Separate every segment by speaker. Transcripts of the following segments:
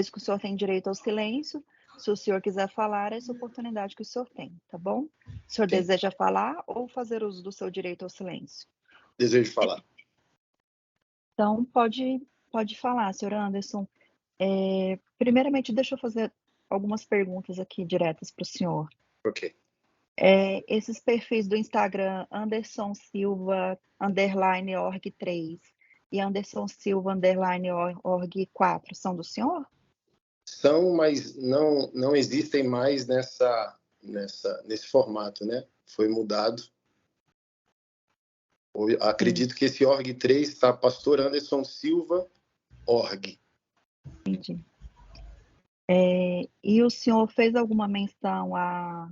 Speaker 1: que o senhor tem direito ao silêncio. Se o senhor quiser falar, é essa oportunidade que o senhor tem, tá bom? O senhor
Speaker 2: Sim.
Speaker 1: deseja falar ou fazer uso do seu direito ao silêncio?
Speaker 2: Desejo falar.
Speaker 1: Então, pode falar, senhor Anderson. Primeiramente, deixa eu fazer algumas perguntas aqui diretas para o senhor.
Speaker 2: Ok.
Speaker 1: Esses perfis do Instagram, Anderson Silva, _org3 e Anderson Silva, _org4, são do senhor?
Speaker 2: São, mas não existem mais nesse formato, né? Foi mudado. Acredito que esse org 3 está Pastor Anderson Silva org.
Speaker 1: Entendi. E o senhor fez alguma menção à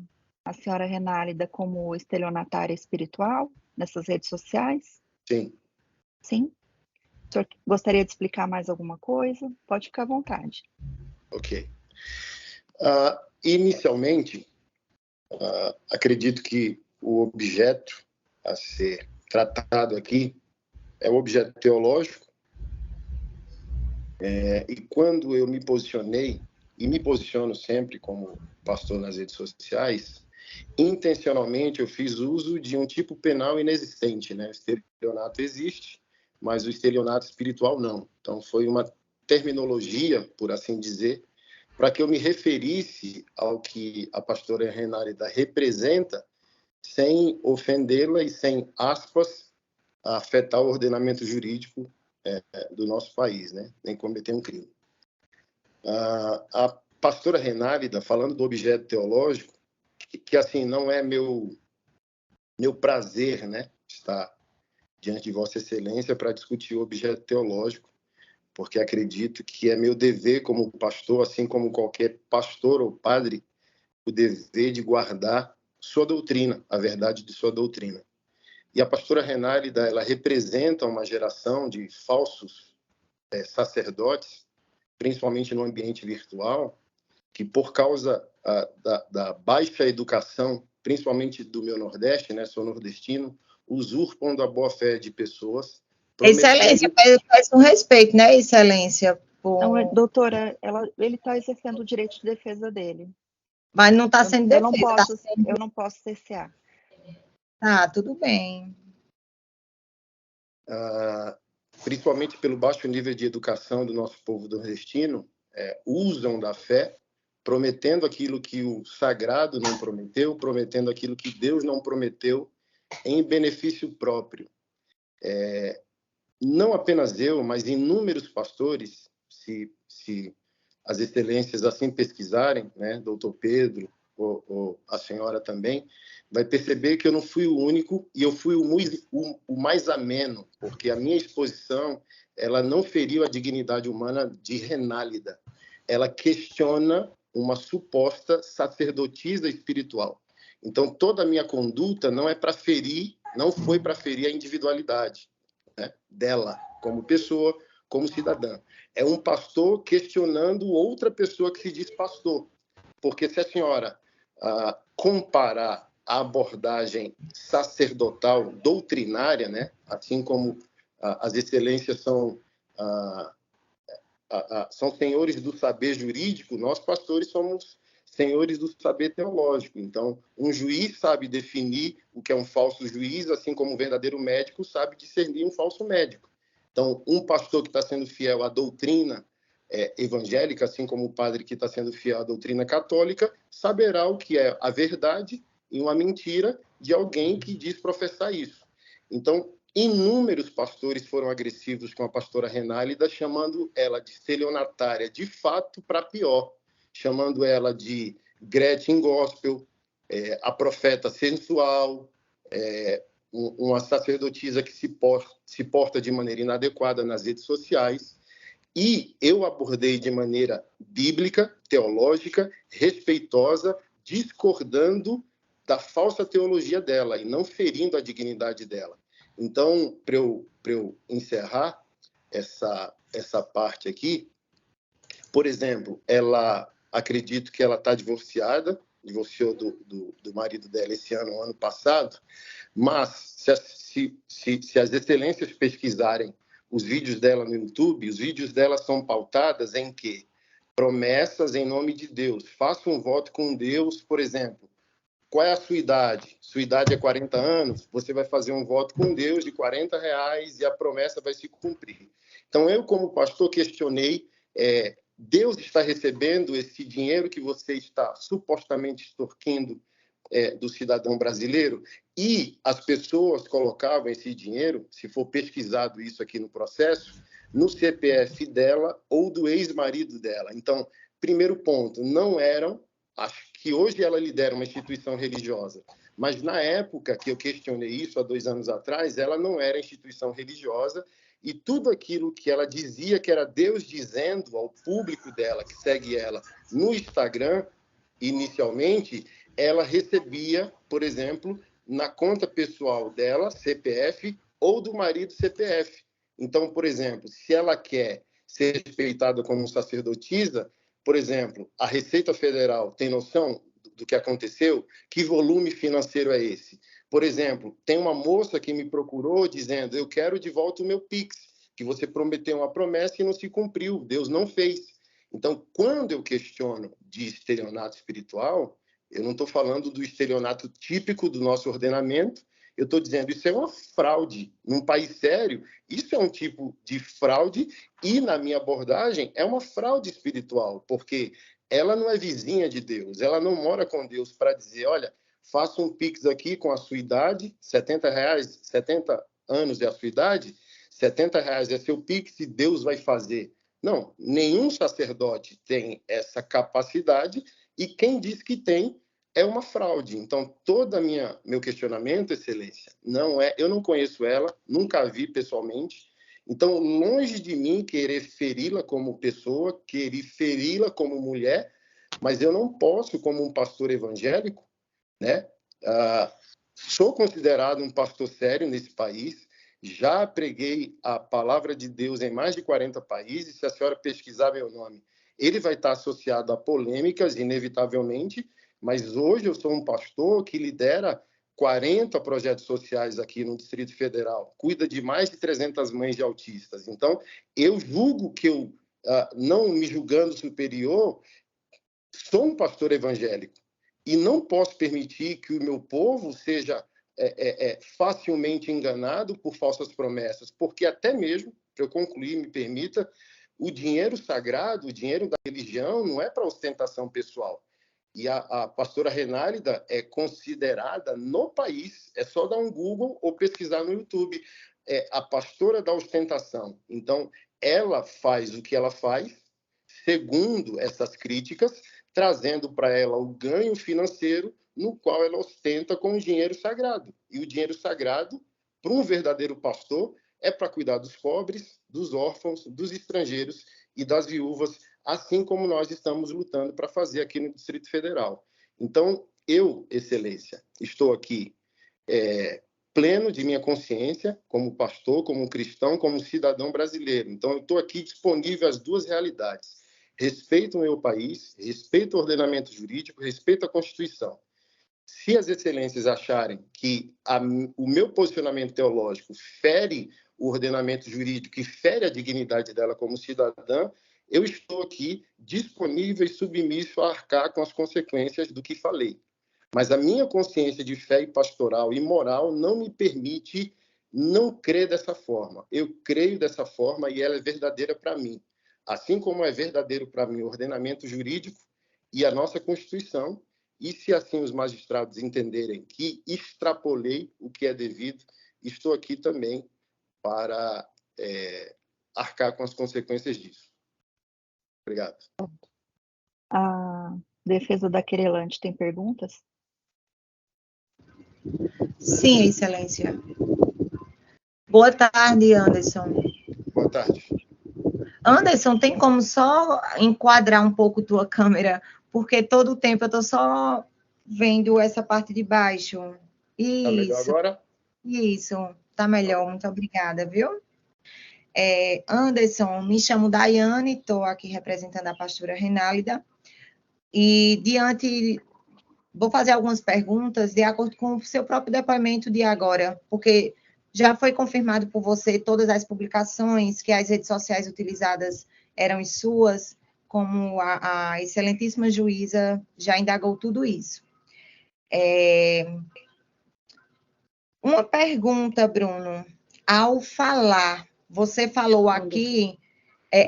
Speaker 1: senhora Renálida como estelionatária espiritual nessas redes sociais?
Speaker 2: Sim.
Speaker 1: Sim? O senhor gostaria de explicar mais alguma coisa? Pode ficar à vontade.
Speaker 2: Ok. Inicialmente, acredito que o objeto a ser tratado aqui é o objeto teológico. E quando eu me posicionei, e me posiciono sempre como pastor nas redes sociais, intencionalmente eu fiz uso de um tipo penal inexistente, né? O estelionato existe, mas o estelionato espiritual não. Então foi uma terminologia, por assim dizer, para que eu me referisse ao que a pastora Renálida representa, sem ofendê-la e sem, aspas, afetar o ordenamento jurídico do nosso país, né? Nem cometer um crime. A pastora Renálida, falando do objeto teológico, que assim, não é meu prazer, né? Estar diante de Vossa Excelência para discutir o objeto teológico, porque acredito que é meu dever como pastor, assim como qualquer pastor ou padre, o dever de guardar sua doutrina, a verdade de sua doutrina. E a pastora Renálida, ela representa uma geração de falsos sacerdotes, principalmente no ambiente virtual, que por causa da baixa educação, principalmente do meu Nordeste, né, sou nordestino, usurpam da boa-fé de pessoas.
Speaker 3: Excelência, peço um respeito, né, Excelência?
Speaker 1: Não, doutora, ele está exercendo o direito de defesa dele.
Speaker 3: Mas não está sendo defesa.
Speaker 1: Eu não posso cercear.
Speaker 3: Ah, tudo bem.
Speaker 2: Principalmente pelo baixo nível de educação do nosso povo nordestino, usam da fé, prometendo aquilo que o sagrado não prometeu, prometendo aquilo que Deus não prometeu, em benefício próprio. Não apenas eu, mas inúmeros pastores, se as excelências assim pesquisarem, né, doutor Pedro, ou a senhora também, vai perceber que eu não fui o único e eu fui o mais ameno, porque a minha exposição, ela não feriu a dignidade humana de Renálida. Ela questiona uma suposta sacerdotisa espiritual. Então, toda a minha conduta não foi para ferir a individualidade, né, dela, como pessoa, como cidadã. É um pastor questionando outra pessoa que se diz pastor. Porque se a senhora comparar a abordagem sacerdotal, doutrinária, né, assim como as excelências são senhores do saber jurídico, nós pastores somos senhores do saber teológico. Então, um juiz sabe definir o que é um falso juiz, assim como um verdadeiro médico sabe discernir um falso médico. Então, um pastor que está sendo fiel à doutrina evangélica, assim como o padre que está sendo fiel à doutrina católica, saberá o que é a verdade e uma mentira de alguém que diz professar isso. Então, inúmeros pastores foram agressivos com a pastora Renálida, chamando ela de estelionatária, de fato, para pior, chamando ela de Gretchen Gospel, a profeta sensual, uma sacerdotisa que se porta de maneira inadequada nas redes sociais. E eu abordei de maneira bíblica, teológica, respeitosa, discordando da falsa teologia dela e não ferindo a dignidade dela. Então, para eu encerrar essa parte aqui, por exemplo, acredito que ela está divorciou do marido dela esse ano passado, mas se as excelências pesquisarem os vídeos dela no YouTube, os vídeos dela são pautadas em que promessas em nome de Deus. Faça um voto com Deus, por exemplo. Qual é a sua idade? Sua idade é 40 anos, você vai fazer um voto com Deus de R$ 40 e a promessa vai se cumprir. Então, eu, como pastor, questionei, Deus está recebendo esse dinheiro que você está supostamente extorquindo do cidadão brasileiro? E as pessoas colocavam esse dinheiro, se for pesquisado isso aqui no processo, no CPF dela ou do ex-marido dela. Então, primeiro ponto, não eram, acho que hoje ela lidera uma instituição religiosa, mas na época que eu questionei isso, há 2 anos atrás, ela não era instituição religiosa e tudo aquilo que ela dizia que era Deus dizendo ao público dela, que segue ela no Instagram, inicialmente, ela recebia, por exemplo, na conta pessoal dela, CPF, ou do marido, CPF. Então, por exemplo, se ela quer ser respeitada como sacerdotisa, por exemplo, a Receita Federal tem noção do que aconteceu? Que volume financeiro é esse? Por exemplo, tem uma moça que me procurou dizendo: eu quero de volta o meu Pix, que você prometeu uma promessa e não se cumpriu, Deus não fez. Então, quando eu questiono de estelionato espiritual, eu não estou falando do estelionato típico do nosso ordenamento, eu estou dizendo isso é uma fraude. Num país sério, isso é um tipo de fraude e, na minha abordagem, é uma fraude espiritual, porque ela não é vizinha de Deus, ela não mora com Deus para dizer: olha, faça um Pix aqui com a sua idade, R$ 70, 70 anos é a sua idade, R$ 70 é seu Pix e Deus vai fazer. Não, nenhum sacerdote tem essa capacidade e quem diz que tem é uma fraude. Então, todo meu questionamento, Excelência, não é, eu não conheço ela, nunca a vi pessoalmente. Então, longe de mim querer feri-la como pessoa, querer feri-la como mulher, mas eu não posso, como um pastor evangélico, né? Sou considerado um pastor sério nesse país, já preguei a palavra de Deus em mais de 40 países. Se a senhora pesquisar meu nome, ele vai estar associado a polêmicas, inevitavelmente, mas hoje eu sou um pastor que lidera 40 projetos sociais aqui no Distrito Federal, cuida de mais de 300 mães de autistas. Então, eu julgo que eu, não me julgando superior, sou um pastor evangélico e não posso permitir que o meu povo seja facilmente enganado por falsas promessas, porque até mesmo, para eu concluir, me permita, o dinheiro sagrado, o dinheiro da religião, não é para ostentação pessoal. E a pastora Renálida é considerada no país, é só dar um Google ou pesquisar no YouTube, a pastora da ostentação. Então, ela faz o que ela faz, segundo essas críticas, trazendo para ela o ganho financeiro no qual ela ostenta com o dinheiro sagrado. E o dinheiro sagrado, para um verdadeiro pastor, é para cuidar dos pobres, dos órfãos, dos estrangeiros e das viúvas, assim como nós estamos lutando para fazer aqui no Distrito Federal. Então, eu, Excelência, estou aqui pleno de minha consciência, como pastor, como cristão, como cidadão brasileiro. Então, eu estou aqui disponível às duas realidades. Respeito o meu país, respeito o ordenamento jurídico, respeito a Constituição. Se as excelências acharem que o meu posicionamento teológico fere o ordenamento jurídico e fere a dignidade dela como cidadã, eu estou aqui disponível e submisso a arcar com as consequências do que falei. Mas a minha consciência de fé e pastoral e moral não me permite não crer dessa forma. Eu creio dessa forma e ela é verdadeira para mim. Assim como é verdadeiro para mim o ordenamento jurídico e a nossa Constituição, e se assim os magistrados entenderem que extrapolei o que é devido, estou aqui também para arcar com as consequências disso. Obrigado.
Speaker 1: A defesa da querelante tem perguntas?
Speaker 3: Sim, Excelência. Boa tarde, Anderson.
Speaker 2: Boa tarde.
Speaker 3: Anderson, tem como só enquadrar um pouco tua câmera? Porque todo o tempo eu estou só vendo essa parte de baixo.
Speaker 2: Está melhor agora?
Speaker 3: Isso, tá melhor. Muito obrigada, viu? Anderson, me chamo Daiane, estou aqui representando a pastora Renálida. E vou fazer algumas perguntas de acordo com o seu próprio depoimento de agora, porque já foi confirmado por você todas as publicações que as redes sociais utilizadas eram as suas, como a excelentíssima juíza já indagou tudo isso. Uma pergunta, Bruno. Ao falar, você falou aqui,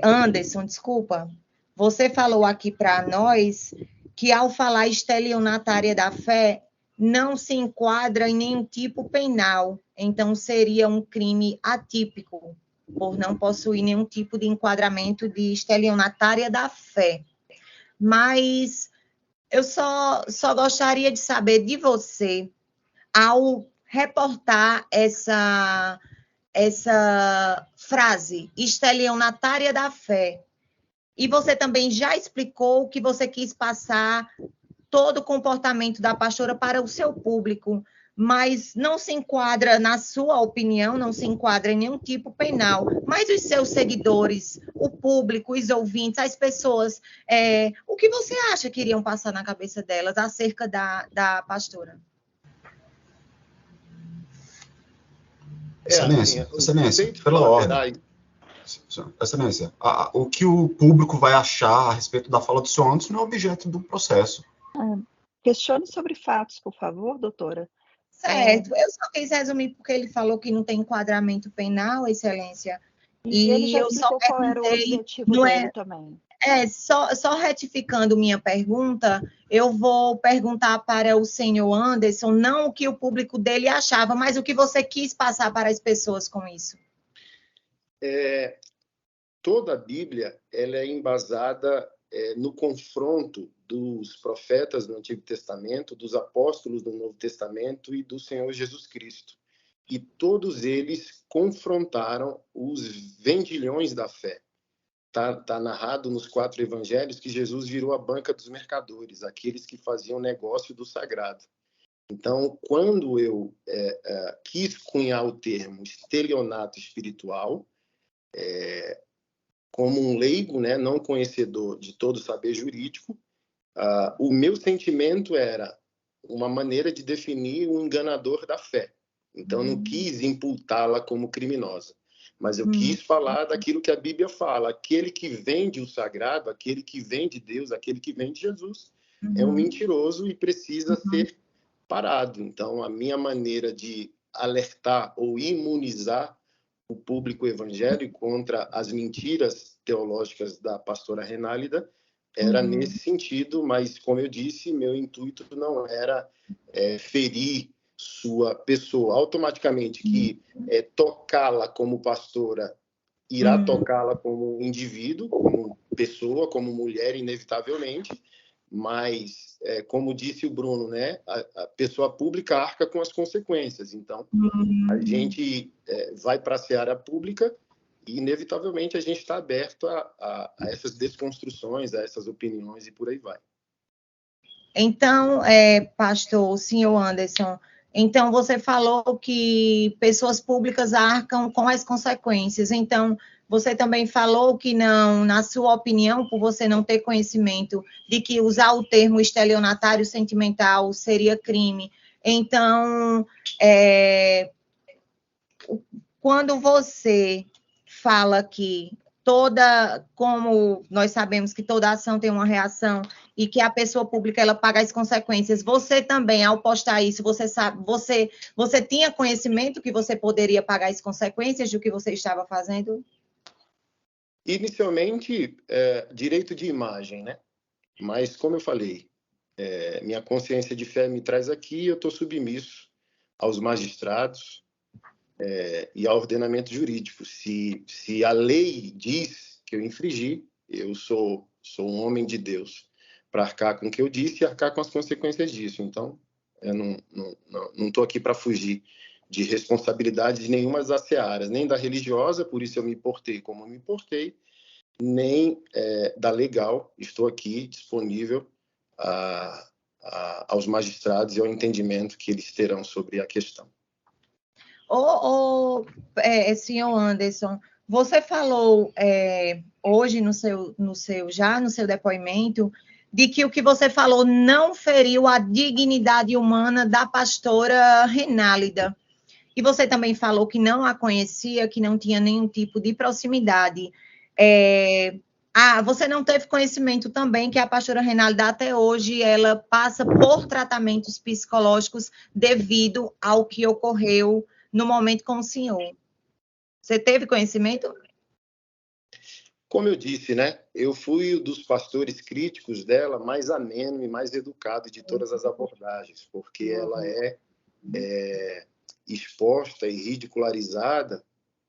Speaker 3: Anderson, desculpa, você falou aqui para nós que ao falar estelionatária da fé, não se enquadra em nenhum tipo penal, então seria um crime atípico, por não possuir nenhum tipo de enquadramento de estelionatária da fé. Mas eu só gostaria de saber de você, ao reportar essa frase, estelionatária da fé, e você também já explicou que você quis passar todo o comportamento da pastora para o seu público, mas não se enquadra, na sua opinião, não se enquadra em nenhum tipo penal. Mas os seus seguidores, o público, os ouvintes, as pessoas, o que você acha que iriam passar na cabeça delas acerca da pastora?
Speaker 4: Excelência, pela ordem. Excelência, o que o público vai achar a respeito da fala do senhor Anderson não é objeto do processo.
Speaker 1: Questione sobre fatos, por favor, doutora.
Speaker 3: Certo, eu só quis resumir porque ele falou que não tem enquadramento penal, excelência.
Speaker 1: E ele já explicou qual era o objetivo dele também.
Speaker 3: Só retificando minha pergunta, eu vou perguntar para o senhor Anderson, não o que o público dele achava, mas o que você quis passar para as pessoas com isso.
Speaker 2: Toda a Bíblia ela é embasada no confronto dos profetas do Antigo Testamento, dos apóstolos do Novo Testamento e do Senhor Jesus Cristo. E todos eles confrontaram os vendilhões da fé. Tá narrado nos 4 evangelhos que Jesus virou a banca dos mercadores, aqueles que faziam negócio do sagrado. Então, quando eu quis cunhar o termo estelionato espiritual, como um leigo, né, não conhecedor de todo o saber jurídico, o meu sentimento era uma maneira de definir um enganador da fé. Então, não quis imputá-la como criminosa, mas eu quis falar daquilo que a Bíblia fala. Aquele que vende o sagrado, aquele que vende Deus, aquele que vende Jesus, é um mentiroso e precisa ser parado. Então, a minha maneira de alertar ou imunizar o público evangélico contra as mentiras teológicas da pastora Renálida era nesse sentido, mas, como eu disse, meu intuito não era ferir sua pessoa. Automaticamente que tocá-la como pastora irá tocá-la como indivíduo, como pessoa, como mulher, inevitavelmente, mas, como disse o Bruno, né, a pessoa pública arca com as consequências. Então, a gente vai para a seara pública e, inevitavelmente, a gente está aberto a essas desconstruções, a essas opiniões e por aí vai.
Speaker 3: Então, pastor, o senhor Anderson, então você falou que pessoas públicas arcam com as consequências. Então, você também falou que não, na sua opinião, por você não ter conhecimento de que usar o termo estelionatário sentimental seria crime. Então, quando você fala que como nós sabemos que toda ação tem uma reação e que a pessoa pública ela paga as consequências, você também, ao postar isso, você tinha conhecimento que você poderia pagar as consequências do que você estava fazendo?
Speaker 2: Inicialmente, direito de imagem, né? Mas, como eu falei, minha consciência de fé me traz aqui, eu estou submisso aos magistrados e ao ordenamento jurídico. Se a lei diz que eu infringi, eu sou um homem de Deus para arcar com o que eu disse e arcar com as consequências disso. Então, eu não estou aqui para fugir de responsabilidades nenhuma das searas, nem da religiosa, por isso eu me portei como eu me portei, nem da legal. Estou aqui disponível aos magistrados e ao entendimento que eles terão sobre a questão.
Speaker 3: Senhor Anderson, você falou hoje no seu depoimento de que o que você falou não feriu a dignidade humana da pastora Renálida. E você também falou que não a conhecia, que não tinha nenhum tipo de proximidade. Você não teve conhecimento também que a pastora Renálida até hoje ela passa por tratamentos psicológicos devido ao que ocorreu no momento com o senhor. Você teve conhecimento?
Speaker 2: Como eu disse, né? Eu fui um dos pastores críticos dela, mais ameno e mais educado de todas as abordagens, porque ela é exposta e ridicularizada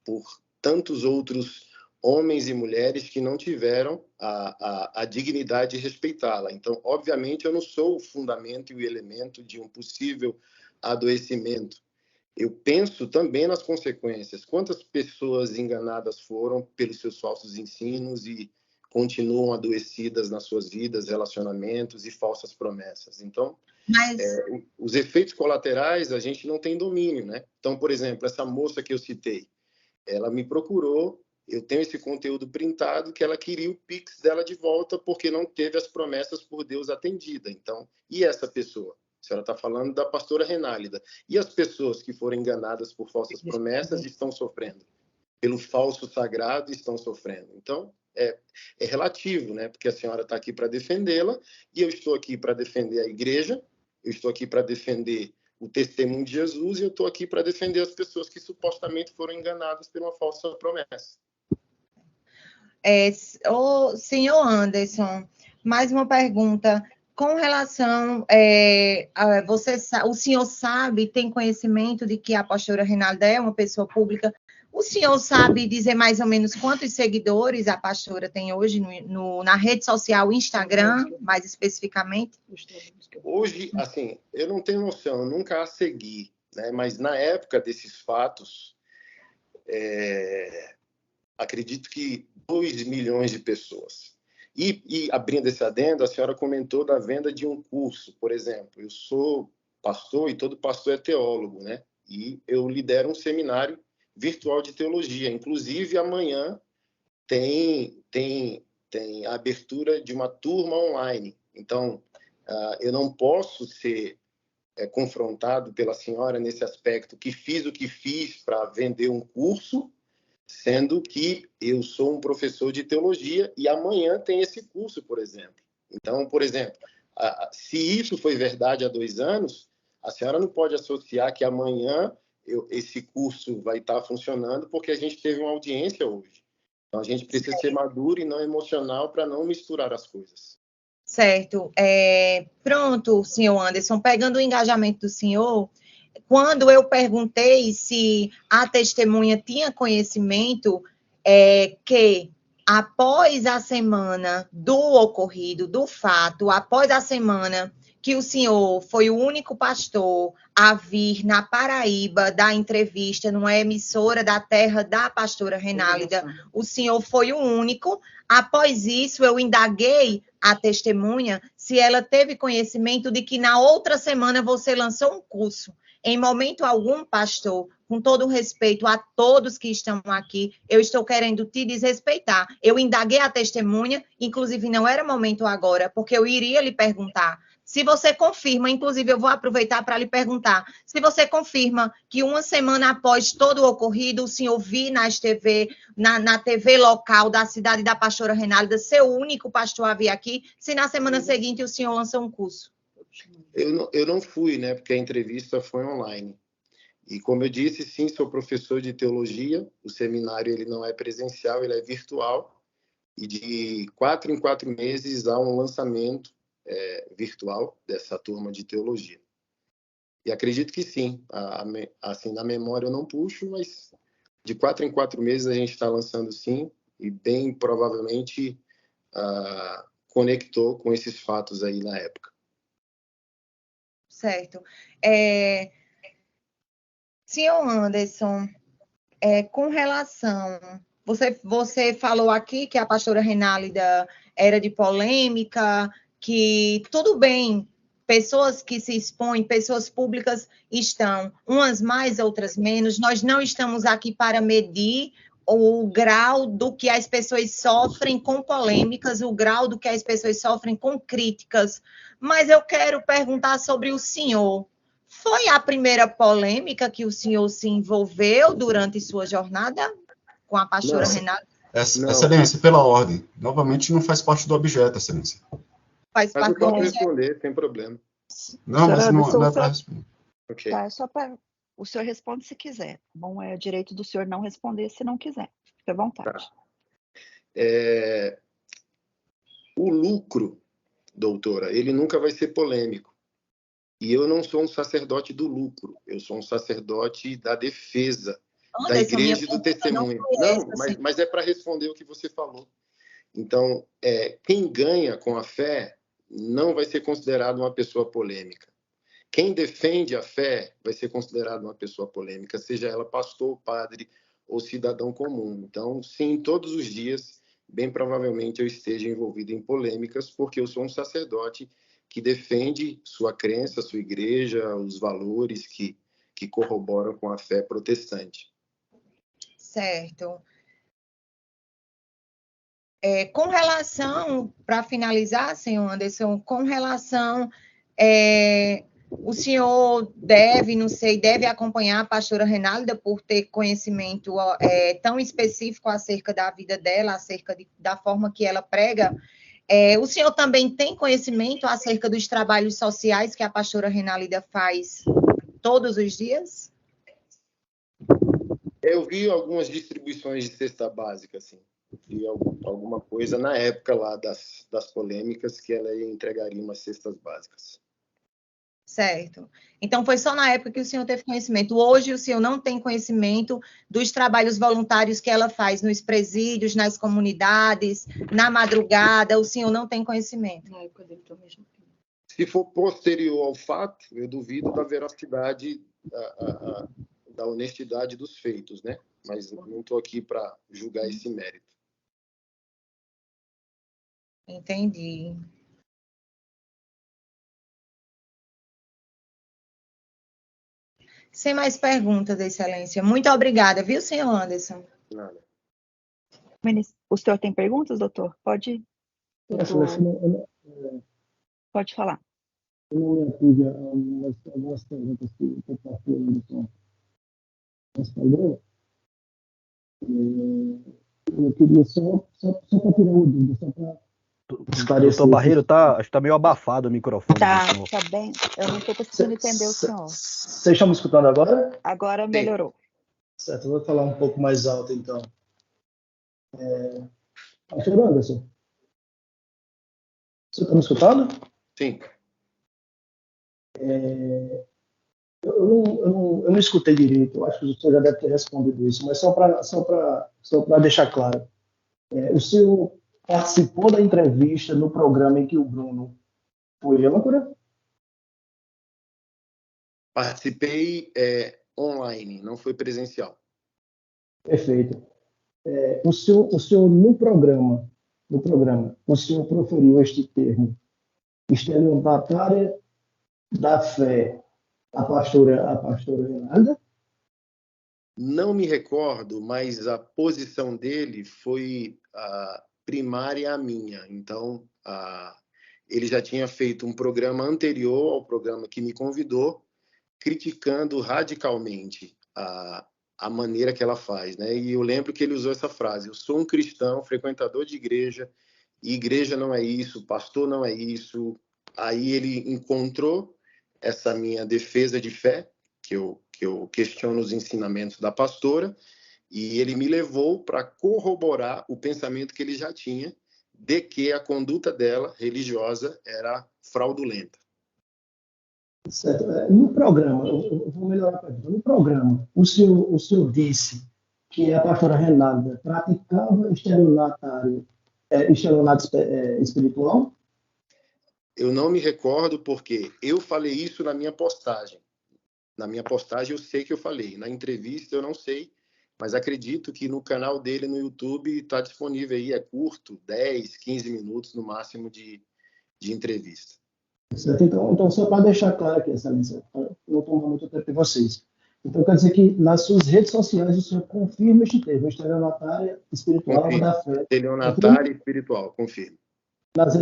Speaker 2: por tantos outros homens e mulheres que não tiveram a dignidade de respeitá-la. Então, obviamente, eu não sou o fundamento e o elemento de um possível adoecimento. Eu penso também nas consequências. Quantas pessoas enganadas foram pelos seus falsos ensinos e continuam adoecidas nas suas vidas, relacionamentos e falsas promessas. Então, os efeitos colaterais a gente não tem domínio, né? Então, por exemplo, essa moça que eu citei, ela me procurou, eu tenho esse conteúdo printado, que ela queria o Pix dela de volta porque não teve as promessas por Deus atendida. Então, e essa pessoa? A senhora está falando da pastora Renálida. E as pessoas que foram enganadas por falsas promessas estão sofrendo. Pelo falso sagrado estão sofrendo. Então, é relativo, né? Porque a senhora está aqui para defendê-la e eu estou aqui para defender a igreja, eu estou aqui para defender o testemunho de Jesus e eu estou aqui para defender as pessoas que supostamente foram enganadas por uma falsa promessa.
Speaker 3: Senhor Anderson, mais uma pergunta. Com relação, o senhor sabe, tem conhecimento de que a pastora Renálida é uma pessoa pública? O senhor sabe dizer mais ou menos quantos seguidores a pastora tem hoje na rede social Instagram, mais especificamente?
Speaker 2: Hoje, assim, eu não tenho noção, eu nunca a segui, né? Mas na época desses fatos, acredito que 2 milhões de pessoas. E abrindo esse adendo, a senhora comentou da venda de um curso, por exemplo. Eu sou pastor e todo pastor é teólogo, né? E eu lidero um seminário virtual de teologia. Inclusive, amanhã tem a abertura de uma turma online. Então, eu não posso ser confrontado pela senhora nesse aspecto que fiz o que fiz para vender um curso, sendo que eu sou um professor de teologia e amanhã tem esse curso, por exemplo. Então, por exemplo, se isso foi verdade há 2 anos, a senhora não pode associar que amanhã esse curso vai estar funcionando porque a gente teve uma audiência hoje. Então, a gente precisa ser maduro e não emocional para não misturar as coisas.
Speaker 3: Certo. Pronto, senhor Anderson, pegando o engajamento do senhor, quando eu perguntei se a testemunha tinha conhecimento que após a semana do ocorrido, do fato, após a semana que o senhor foi o único pastor a vir na Paraíba dar entrevista numa emissora da terra da pastora Renálida, o senhor foi o único. Após isso, eu indaguei a testemunha se ela teve conhecimento de que na outra semana você lançou um curso. Em momento algum, pastor, com todo o respeito a todos que estão aqui, eu estou querendo te desrespeitar. Eu indaguei a testemunha, inclusive não era momento agora, porque eu iria lhe perguntar. Se você confirma, inclusive eu vou aproveitar para lhe perguntar, se você confirma que uma semana após todo o ocorrido, o senhor viu na TV local da cidade da pastora Renálida, seu único pastor a vir aqui, se na semana seguinte o senhor lançou um curso?
Speaker 2: Eu não fui, né? Porque a entrevista foi online. E como eu disse, sim, sou professor de teologia. O seminário ele não é presencial, ele é virtual. E de 4 em 4 meses há um lançamento virtual dessa turma de teologia. E acredito que sim. Assim, na memória eu não puxo, mas de 4 em 4 meses a gente está lançando sim. E bem provavelmente conectou com esses fatos aí na época.
Speaker 3: Certo. Senhor Anderson, com relação... Você falou aqui que a pastora Renálida era de polêmica, que tudo bem, pessoas que se expõem, pessoas públicas estão, umas mais, outras menos. Nós não estamos aqui para medir o grau do que as pessoas sofrem com polêmicas, o grau do que as pessoas sofrem com críticas. Mas eu quero perguntar sobre o senhor. Foi a primeira polêmica que o senhor se envolveu durante sua jornada com a pastora Renálida?
Speaker 2: Não.
Speaker 4: Excelência, pela ordem. Novamente, não faz parte do objeto, Excelência.
Speaker 3: Faz
Speaker 2: Mas eu
Speaker 3: parte do
Speaker 2: posso
Speaker 3: objeto.
Speaker 2: responder, sem problema.
Speaker 4: Não, mas
Speaker 1: Senhora
Speaker 4: não
Speaker 1: Anderson,
Speaker 4: é para responder.
Speaker 2: Ok.
Speaker 1: tá, é só para o senhor responde se quiser. Bom, é direito do senhor não responder se não quiser. Fique à vontade.
Speaker 2: O lucro, doutora, ele nunca vai ser polêmico. E eu não sou um sacerdote do lucro, eu sou um sacerdote da defesa, da
Speaker 3: Anderson, minha
Speaker 2: igreja e do
Speaker 3: pergunta não
Speaker 2: testemunho.
Speaker 3: foi
Speaker 2: Não,
Speaker 3: essa,
Speaker 2: mas é para responder o que você falou. Então, quem ganha com a fé não vai ser considerado uma pessoa polêmica. Quem defende a fé vai ser considerado uma pessoa polêmica, seja ela pastor, padre ou cidadão comum. Então, sim, todos os dias, bem provavelmente eu esteja envolvido em polêmicas, porque eu sou um sacerdote que defende sua crença, sua igreja, os valores que corroboram com a fé protestante.
Speaker 3: certo. Com relação, para finalizar, senhor Anderson, com relação, o senhor deve acompanhar a pastora Renálida por ter conhecimento tão específico acerca da vida dela, acerca da forma que ela prega. O senhor também tem conhecimento acerca dos trabalhos sociais que a pastora Renálida faz todos os dias?
Speaker 2: Eu vi algumas distribuições de cesta básica, assim. Vi alguma coisa na época lá das polêmicas que ela entregaria umas cestas básicas.
Speaker 3: Certo. Então, foi só na época que o senhor teve conhecimento. Hoje, o senhor não tem conhecimento dos trabalhos voluntários que ela faz nos presídios, nas comunidades, na madrugada, o senhor não tem conhecimento.
Speaker 1: Na época dele também.
Speaker 2: Se for posterior ao fato, eu duvido da veracidade, da honestidade dos feitos, né? Mas não estou aqui para julgar esse mérito.
Speaker 3: Entendi. Sem mais perguntas, Excelência. Muito obrigada, viu, senhor Anderson?
Speaker 2: Nada.
Speaker 1: O senhor tem perguntas, doutor? Pode, pode falar.
Speaker 5: Eu não me ative a algumas perguntas que o pastor Anderson respondeu. Eu queria só para tirar uma dúvida, só para esclarecer.
Speaker 6: Doutor Barreiro, acho que está meio abafado o microfone.
Speaker 1: Tá bem. Eu não estou conseguindo entender o senhor.
Speaker 5: Vocês estão me escutando agora?
Speaker 1: Agora melhorou.
Speaker 5: Certo, eu vou falar um pouco mais alto, então. Pastor Anderson, você está me escutando?
Speaker 2: Sim.
Speaker 5: Eu não escutei direito, eu acho que o senhor já deve ter respondido isso, mas só para deixar claro. O senhor participou da entrevista no programa em que o Bruno foi âncora?
Speaker 2: Participei online, não foi presencial.
Speaker 5: Perfeito. O senhor no programa, o senhor proferiu este termo, estelionatária da fé, a pastora Renalda?
Speaker 2: Não me recordo, mas a posição dele foi primária à minha. Então, ele já tinha feito um programa anterior ao programa que me convidou, criticando radicalmente a maneira que ela faz, né? E eu lembro que ele usou essa frase: eu sou um cristão, frequentador de igreja, e igreja não é isso, pastor não é isso. Aí ele encontrou essa minha defesa de fé, que eu questiono os ensinamentos da pastora, e ele me levou para corroborar o pensamento que ele já tinha de que a conduta dela, religiosa, era fraudulenta.
Speaker 5: Certo. No programa, eu vou melhorar a pergunta. No programa, o senhor disse que a pastora Renalda praticava estelionato espiritual?
Speaker 2: Eu não me recordo porque eu falei isso na minha postagem. Na minha postagem eu sei que eu falei. Na entrevista eu não sei, mas acredito que no canal dele no YouTube está disponível aí, é curto, 10, 15 minutos no máximo de entrevista.
Speaker 5: Certo? Então, só para deixar claro aqui, Excelência, não tomar muito tempo de vocês. Então, quer dizer que nas suas redes sociais o senhor confirma este termo, estelionatária espiritual
Speaker 2: Confirmo.
Speaker 5: da fé.
Speaker 2: Estelionatária espiritual, confirmo.
Speaker 5: Nas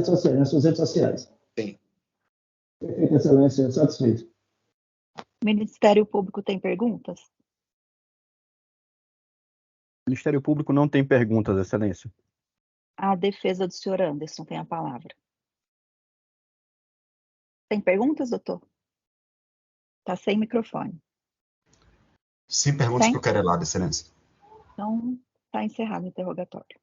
Speaker 5: suas redes sociais.
Speaker 2: Sim.
Speaker 5: Perfeito, Excelência, satisfeito.
Speaker 1: O Ministério Público tem perguntas?
Speaker 6: O Ministério Público não tem perguntas, Excelência.
Speaker 1: A defesa do senhor Anderson tem a palavra. Tem perguntas, doutor? Está sem microfone.
Speaker 4: Sem perguntas para o querelado, Excelência.
Speaker 1: Então, está encerrado o interrogatório.